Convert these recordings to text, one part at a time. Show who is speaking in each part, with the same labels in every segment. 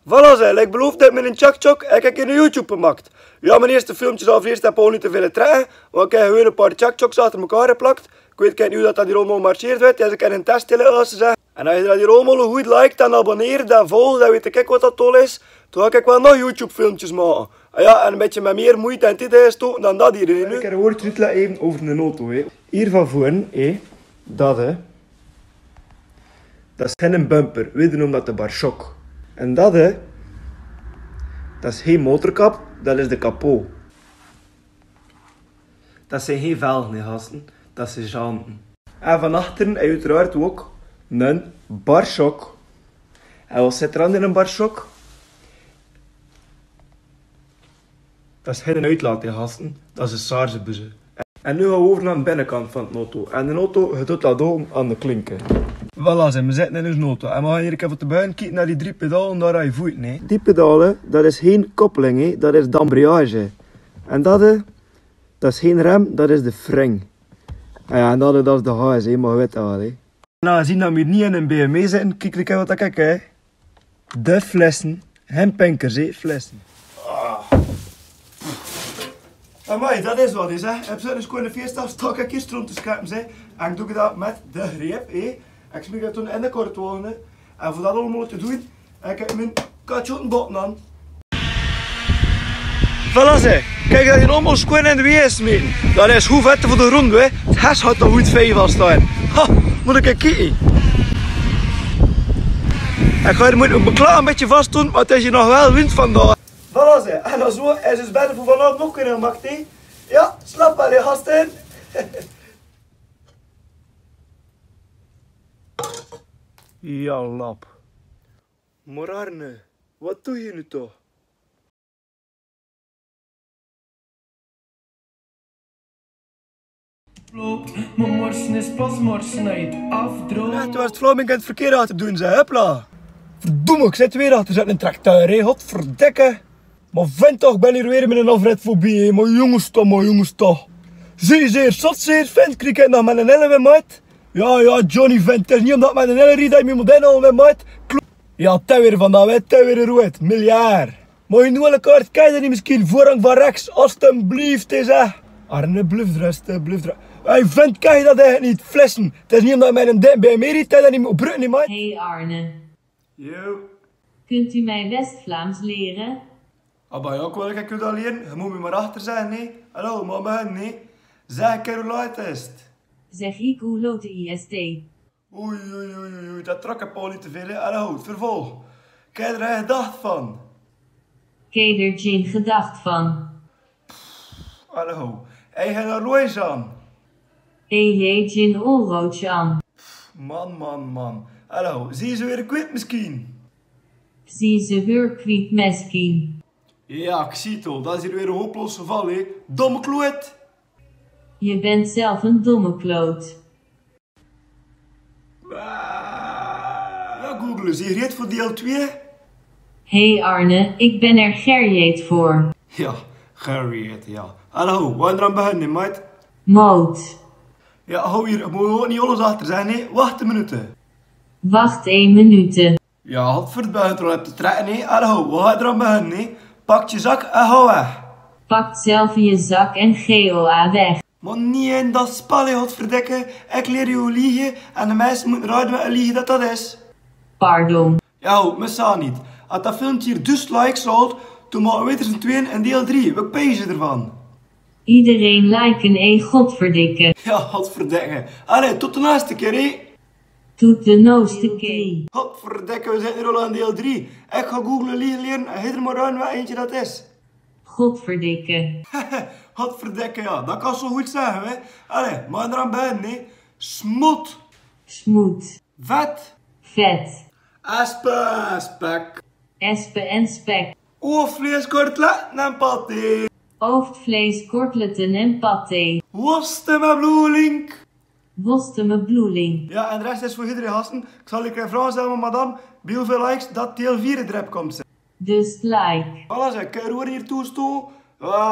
Speaker 1: Voilà zeg, ik beloof dat met een chak-chak heb ik in YouTube gemaakt. Ja, mijn eerste filmpjes al eerst heb ik al niet te veel trekken, want ik heb gewoon een paar chak-chaks achter elkaar geplakt. Ik weet niet hoe dat hier allemaal marcheert werd, dus ik heb een test als ze zeggen. En als je dat hier allemaal goed liked en abonneert en volgt, dan weet ik wat dat toll is. Toen ga ik wel nog YouTube filmpjes maken. Ja, en een beetje met meer moeite en tijd gestoken dan dat hier. Ik heb een woordje uitleggen even over een auto. Hier van voren, dat is geen bumper, we noemen dat de barshock. En dat is geen motorkap, dat is de kapot. Dat zijn geen velgen, gasten, dat zijn janten. En van achteren heb je uiteraard ook een barshock. En wat zit er aan in een barshock? Dat is geen uitlaat, gasten, dat is een sargebuze. En nu gaan we over naar de binnenkant van de auto. En de auto doet dat om aan de klinken. Voilà, we zitten in onze auto. En we gaan hier even op de buiten kijken naar die 3 pedalen, daar heb je voet. Nee. Die pedalen, dat is geen koppeling, dat is de embrayage. En dat is geen rem, dat is de freng. En ja, en dat is de gas, maar je weet dat wel. Nou, zien dat we hier niet in een BMW zitten, kijk even wat ik kijk. De flessen, geen pinkers, flessen. Amai, dat is wat is, hè. Ik heb zo'n gewoon een feestdag, stak ik hier rond te scherpen, en ik doe dat met de greep, Ik smeer dat toen in de kortwagen, en voor dat allemaal te doen, heb ik mijn katjotenbotten aan. Voilà, kijk dat je allemaal gewoon in de weer smeten. Dat is goed vet voor de grond, hè. Het hes gaat nog goed vijf al staan. Ha, moet ik even kijken. Ik ga er een klaar een beetje vast doen, maar het is hier nog wel wind vandaag. Voilà, en dan zo is het beter voor vanavond nog kunnen gemaakt, hè. Ja, slap wel, gasten. Ja, lap. Maar Arne, wat doe je nu toch?
Speaker 2: Mijn morsen is pas morsen uit het afdroog.
Speaker 1: Ja, toen was het Vlaming het verkeer aan te doen, zeg, hupla. Verdomme, ik zit weer achter zet een tracteur, hè, godverdikke. Maar vent toch, ik ben hier weer met een afritfobie, hè. Maar jongens toch. Zeer, zot zeer, vent, krijg ik nog met een elle maat. Ja, Johnny vent, het is niet omdat ik met een elle riet dat je me moet inhalen, maat. Ja, ten weer van dat, ten weer rood, miljard. Maar je nu kaart, kijk je niet misschien voorrang van rechts, alstublieft, hè. Arne, bluff rust. Hey vent, kijk je dat eigenlijk niet, flessen. Het is niet omdat mij een ding bij mij riet, dat je dat niet moet opbrukken, maat.
Speaker 3: Hey Arne.
Speaker 1: Yo.
Speaker 3: Kunt u mij West-Vlaams leren?
Speaker 1: Ah, ja, ik wil ik u dat leren. Je moet me maar achter zijn, nee. Hallo, mama, nee. Zeg een keer hoe laat is het?
Speaker 3: Zeg ik hoe lood de IST?
Speaker 1: Oei, dat trok ik al niet te veel, hè. Hallo, vervolg. Kijk er een gedacht van.
Speaker 3: Kijk er geen gedacht van.
Speaker 1: Hallo, hij gaat een roos aan.
Speaker 3: Hey, geen onroodje aan.
Speaker 1: Man. Hallo, zie je ze weer kwijt misschien?
Speaker 3: Zie ze weer kwiet meskin.
Speaker 1: Ja, ik zie het al. Dat is hier weer een hopeloos geval, hè. Domme kloot.
Speaker 3: Je bent zelf een domme kloot.
Speaker 1: Ja, Google, zie je reed voor deel 2?
Speaker 3: Hey Arne, ik ben er gerjeet voor.
Speaker 1: Ja, gereed, ja. Hallo, we gaan eraan beginnen, maat.
Speaker 3: Moot.
Speaker 1: Ja, hou hier, moet je niet alles achter zijn, hè. Wacht een minuut.
Speaker 3: Wacht 1 minuut.
Speaker 1: Ja, had voor het begint er al te trekken, hè. Hallo, we gaan eraan beginnen, hè. Pak je zak en hou weg.
Speaker 3: Pak zelf je zak en GOA weg.
Speaker 1: Maar niet in dat spel, hè, godverdikke. Ik leer je hoe liegen en de mensen moeten raden met een liegen dat is.
Speaker 3: Pardon.
Speaker 1: Ja, me sa niet. Als dat filmpje hier dus likes haalt, toen maken we er z'n tweeën in deel 3. Wat pees je ervan?
Speaker 3: Iedereen liken, godverdikke.
Speaker 1: Ja, godverdikke. Allee, tot de laatste keer, hè.
Speaker 3: Tot de nooste keer.
Speaker 1: Godverdikke, we zitten hier al aan deel 3. Ik ga googlen liegen leren en hij er maar aan wat eentje dat is.
Speaker 3: Godverdikke.
Speaker 1: Godverdikke, ja, dat kan zo goed zeggen, hè. Allee, maar eraan beginnen, hè. Smot.
Speaker 3: Smoet.
Speaker 1: Vet.
Speaker 3: Vet.
Speaker 1: Aspe, spek.
Speaker 3: Espe en spek.
Speaker 1: Oorvlees, kortletten en paté.
Speaker 3: Hoofdvlees, kortletten en paté.
Speaker 1: Worsten met bloelink.
Speaker 3: Worsten met bloeling.
Speaker 1: Ja, en de rest is voor iedereen gasten. Ik zal een vraag stellen, madame, bij hoeveel likes dat deel 4 erop komt.
Speaker 3: Dus like.
Speaker 1: Voilà, zeg, ik roer hier toestoel.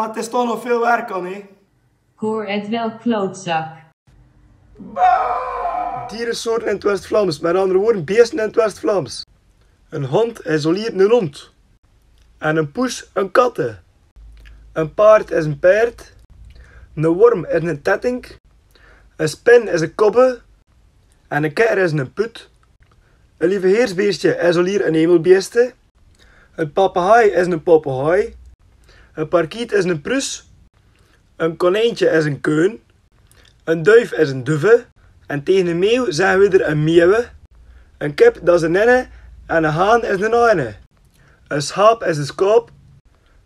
Speaker 1: Het is toch nog veel werk aan, hè.
Speaker 3: Hoor het wel, klootzak.
Speaker 1: Dierensoorten in het West-Vlaams, met andere woorden, beesten in het West-Vlaams. Een hond isoliert een hond. En een poes een katten. Een paard is een paard. Een worm is een tettink. Een spin is een kobbe. En een kikker is een put. Een lieveheersbeestje isoliert een hemelbeeste. Een papegaai is een papegaai. Een parkiet is een prus. Een konijntje is een keun. Een duif is een duve. En tegen een meeuw zeggen we er een meeuwe. Een kip dat is een nenne. En een haan is een haane. Een schaap is een skaap.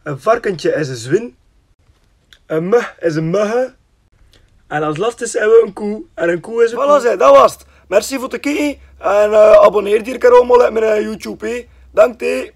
Speaker 1: Een varkentje is een zwin. Een mug is een mugge. En als laatste hebben we een koe. En een koe is een koe. Voilà, dat was het. Merci voor het kijken. En abonneer hier allemaal op mijn YouTube. Dank je.